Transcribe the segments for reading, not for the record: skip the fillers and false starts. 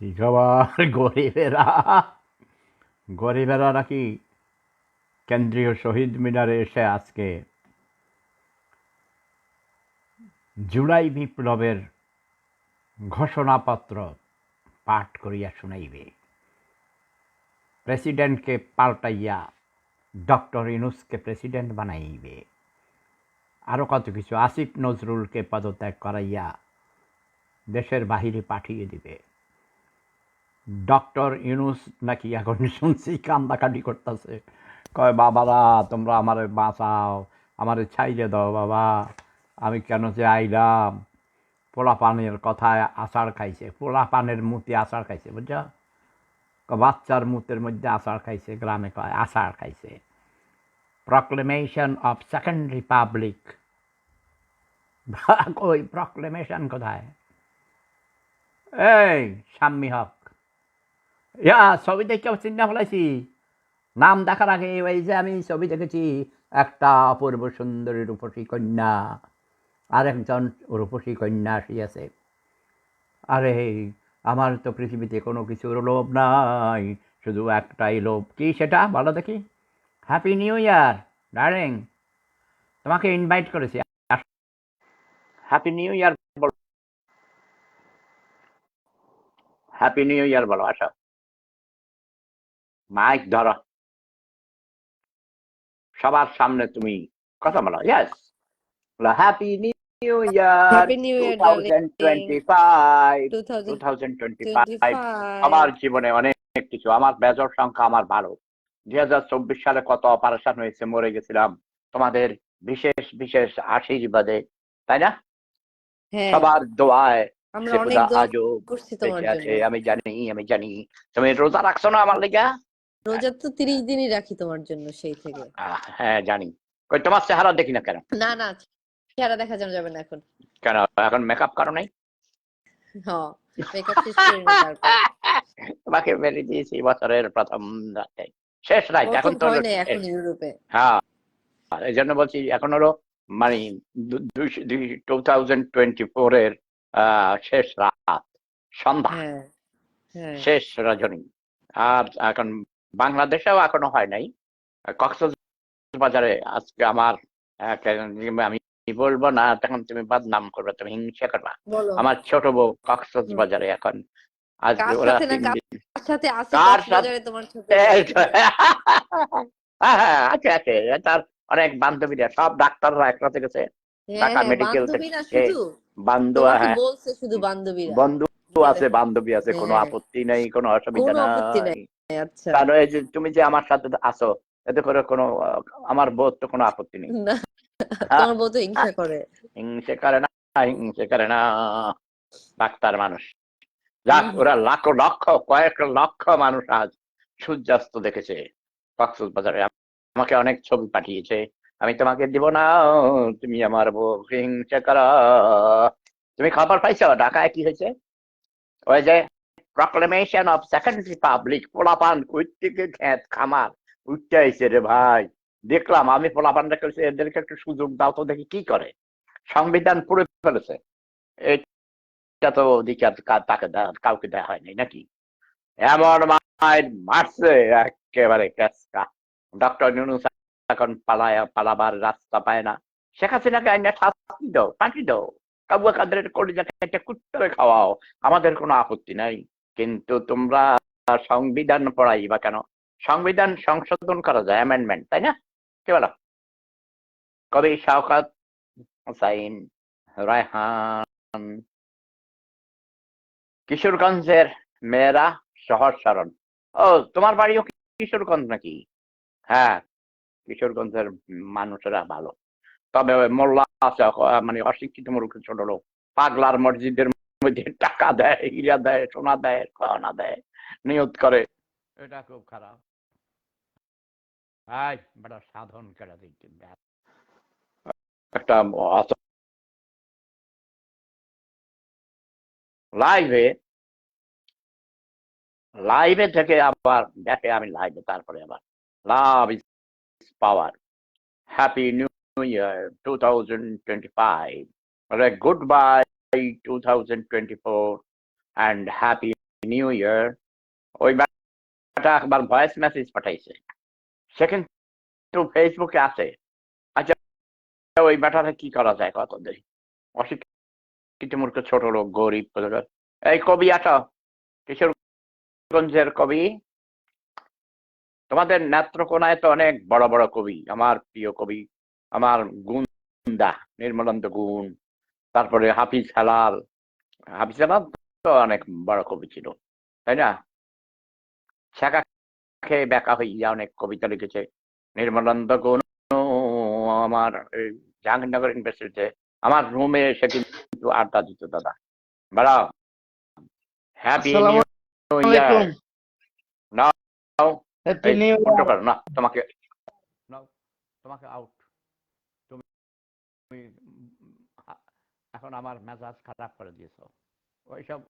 কি খবর গরিবেরা? গরিবেরা নাকি কেন্দ্রীয় শহীদ মিনারে এসে আজকে জুলাই বিপ্লবের ঘোষণাপত্র পাঠ করিয়া শুনাইবে। প্রেসিডেন্টকে পাল্টাইয়া ডক্টর ইউনূসকে প্রেসিডেন্ট বানাইবে। আরও কত কিছু, আসিফ নজরুলকে পদত্যাগ করাইয়া দেশের বাহিরে পাঠিয়ে দিবে। ডক্টর ইউনূস নাকি এখন শুনছি কান্দাকাটি করতেছে, কয় বাবারা তোমরা আমারে বাঁচাও, আমারে ছাইড়ে দাও বাবা, আমি কেন যে আইলাম। পোলাপানের কথায় আষাঢ় খাইছে, পোলাপানের মুতে আষাঢ় খাইছে, বুঝছ? বাচ্চার মুতের মধ্যে আষাঢ় খাইছে, গ্রামে কয় আষাঢ় খাইছে। প্রক্লেমেশন অফ সেকেন্ড রিপাবলিক, ওই প্রক্লেমেশন কোথায়? এই শাম্মী হক, ইয়া ছবি দেখে চিন্তা ফেলাইছি। নাম দেখার আগে ওই যে আমি ছবি দেখেছি, একটা অপূর্ব সুন্দরী রূপসী কন্যা, আর একজন রূপসী কন্যা আসিয়াছে। আরে আমার তো পৃথিবীতে কোনো কিছুর লোভ নাই, শুধু একটাই লোভ। কি সেটা বলো দেখি? হ্যাপি নিউ ইয়ার ডার্লিং, তোমাকে ইনভাইট করেছি। হ্যাপি নিউ ইয়ার বলো, হ্যাপি নিউ ইয়ার বলো, আসো। মাইক ধরো, সবার সামনে তুমি কথা বলো। Yes, happy new year Happy New Year, darling. 2025। 2025 আমার 2025. জীবনে অনেক কিছু, আমার বেজর সংখ্যা আমার ভালো। 2024 সালে কত অপারেশন হয়েছে, মরে গেছিলাম তোমাদের বিশেষ বিশেষ আশীর্বাদে, তাই না? হ্যাঁ, সবার দোয়ায় আমরা সে অনেক খোদা দোয়া আজও করছি তোমার বেঁচে আছে। জন্য। আমি জানি, আমি জানি তুমি রোজা রাখছো না আমার লেগা। রোজা তো 30 দিনই রাখি তোমার জন্য সেই থেকে। হ্যাঁ জানি। কই তোমার চেহারা দেখি না কেন? না না, চেহারা দেখা যাবে না এখন। কেন এখন মেকআপ করো নাই? হ্যাঁ, মেকআপ শেষ করে নি তারপর। তোমাকে মেরে দিয়েছি বছরের প্রথম রাতে, শেষ রাত, এখন প্রথম তো হয় নাই শেষ। এখন ইউরোপে। হ্যাঁ, এই জন্য বলছি এখন হলো মানে 2024-এর শেষ রাত, সন্ধ্যা, হ্যাঁ হ্যাঁ। শেষ রজনী। আর এখন বাংলাদেশেও এখনো হয় নাই। কক্সবাজারে আজকে আমার আমি বলবো না, তখন তুমি বদনাম করবে, তুমি হিংসা করবা। বলো। আমার ছোট বউ হুম। কক্সবাজারে এখন, আজকে কার ওরা সাথে না 3 কার দিন। সাথে আছে কার সাথে? কক্সবাজারে তোমার ছোট বউ? হ্যাঁ হ্যাঁ, আছে আছে, তার অনেক বান্ধবীরা, সব ডাক্তাররা একসাথে গেছে হ্যাঁ ঢাকা হ্যাঁ, মেডিকেল বান্ধবী না থেকে। শুধু, বান্ধব, তোমাকে হ্যাঁ, বলছে শুধু বান্ধবীরা। বন্ধু বলে আছে, বান্ধবী আছে, কোনো হ্যাঁ, আপত্তি নেই, কোনো অসুবিধা কোনো আপত্তি নাই। নাই। আচ্ছা। কারণ এই যে তুমি যে আমার সাথে আছো, এতে করে কোনো আমার বোধ তো কোনো আপত্তি নেই। না, তোমার বউ তো হিংসা করে। হিংসে করে না, হিংসে করে না, ডাক্তার মানুষ। যাক, হুম হুম। ওরা লাখ লক্ষ, কয়েক লক্ষ মানুষ আজ সূর্যাস্ত দেখেছে কক্সবাজারে। আমাকে অনেক ছবি পাঠিয়েছে, আমি তোমাকে দিব না, তুমি আমার বউ, হিংসা করা। তুমি খবর পাইছো ঢাকায় কি হয়েছে? ওই যে প্রক্লেমেশন অফ সেকেন্ড রিপাবলিক, পোলাপান কই থেকে খেত খামার উঠতে আইছে রে ভাই। দেখলাম আমি, পোলাপানরা কইছে এদেরকে একটু সুযোগ দাও তো দেখি কি করে। সংবিধান পড়ে ফেলেছে, এটা তো অধিকার তাকে কাউকে দেওয়া হয়নি নাকি? এমন মাইর মারছে একেবারে কেসকা। ডক্টর ইউনূস এখন পালাবার রাস্তা পায় না। শেখ হাসিনাকে আইনা শাস্তি দাও, ফাঁকি দাও, কাবুয়া কাদের কলিজাকে একটা কুত্তরে খাওয়াও, আমাদের কোনো আপত্তি নাই। কিন্তু তোমরা সংবিধান পড়াই বা কেন? সংবিধান সংশোধন করা যায়, অ্যামেন্ডমেন্ট, তাই না? কি বলো? কবি শওকত হোসাইন, রায়হান, কিশোরগঞ্জের মেয়েরা সহজ সরল। ও, তোমার বাড়িও কিশোরগঞ্জ নাকি? হ্যাঁ, কিশোরগঞ্জের মানুষেরা ভালো। তবে ওই মোল্লা আছে, মানে অশিক্ষিত মূর্খ ছোট লোক, পাগলার মসজিদের মধ্যে টাকা দেয়, হীরা দেয়, সোনা দেয়, গয়না দেয়, নিয়ত করে, এটা খুব খারাপ। হাই বড় সাধন করে দিচ্ছে একটা লাইভে, লাইভে থেকে আবার দেখে, আমি লাইভে, তারপরে আবার love is power. Happy new year 2025, good bye 2024, and happy new year, ওই ব্যাটা একবার ভয়েস মেসেজ পাঠাইছে, সে কিন্তু ফেসবুকে আছে। আচ্ছা, ওই ব্যাটারে কি করা যায় কত দেরি, অশিক্ষিত মূর্খ ছোট লোক গরিব কোথাকার। এই কবি আছো, কিশোরগঞ্জের কবি, তোমাদের নেত্রকোনায় তো অনেক বড় বড় কবি, আমার প্রিয় কবি, আমার গুন্দা নির্মলানন্দ গুণ, তারপরে হাফিজ হেলাল। হাফিজ হেলাল তো অনেক বড় কবি ছিল, তাই না? শেখা খেয়ে বেকা হইয়া অনেক কবিতা লিখেছে। নির্মলানন্দ গুণ আমার এই জাহাঙ্গীরনগর ইউনিভার্সিটিতে আমার রুমে এসে কিন্তু আড্ডা দিত দাদা। বেড়াও, হ্যাপি আসসালামু নিউ ইয়ার। আলাইকুম। নাও, হ্যাপি এই নিউ বন্ধ ইয়ার। করো না, তোমাকে নাও, তোমাকে আউট। তুমি এখন আমার মেজাজ খারাপ করে দিয়েছো। ওইসব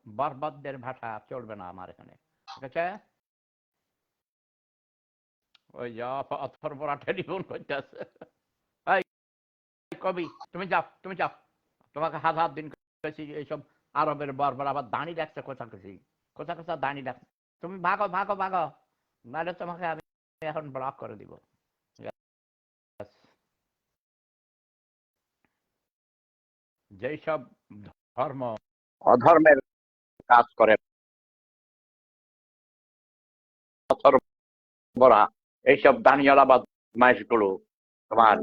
বরবাদদের ভাষা চলবে না আমার এখানে, ঠিক আছে? ওই যা অথর্বরা টেলিফোন করতেছে। এই কবি, তুমি যাও, তুমি যাও, তোমাকে হাজার দিন কইছি এইসব আরবের বর্বর আবার দাঁড়ি রাখছে, কোথা কইছি, কোথা কোথা দাঁড়ি রাখছে। তুমি ভাগো ভাগো ভাগো, নাহলে তোমাকে আমি এখন ব্লক করে দিব। যেই সব ধর্ম অধর্মের কাজ করে অথর্বরা, এইসব দানিয়ালা বদমাইশ গুলো তোমার